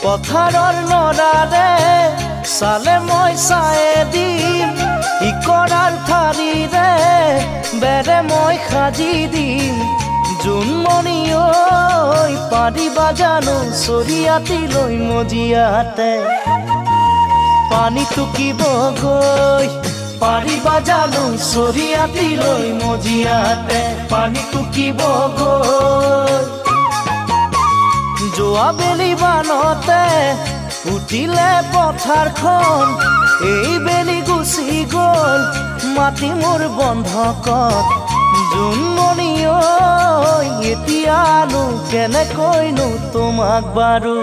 পথাৰৰ নৰাৰে চালে মই চায়ে দিম ইকৰাৰ ঠাৰিৰে বেৰে মই সাজি দিম জোনমণি ঐ পাৰিবা জানো চৰিয়াতি লৈ মজিয়াতে পানী টুকিব গৈ পাৰিবা জানো চৰিয়াতি লৈ মজিয়াতে পানী টুকিব গৈ যোৱা বেলি বানতে উঠিলে পথাৰখন এই বেলি গুচি গ'ল মাটি মোৰ বন্ধকত জোনমণি ঐ এতিয়ানো কেনেকৈনো তোমাক বাৰু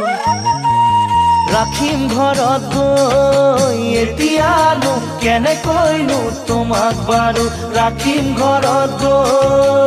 ৰাখিম ঘৰত গৈ এতিয়ানো কেনেকৈনো তোমাক বাৰু ৰাখিম ঘৰত গৈ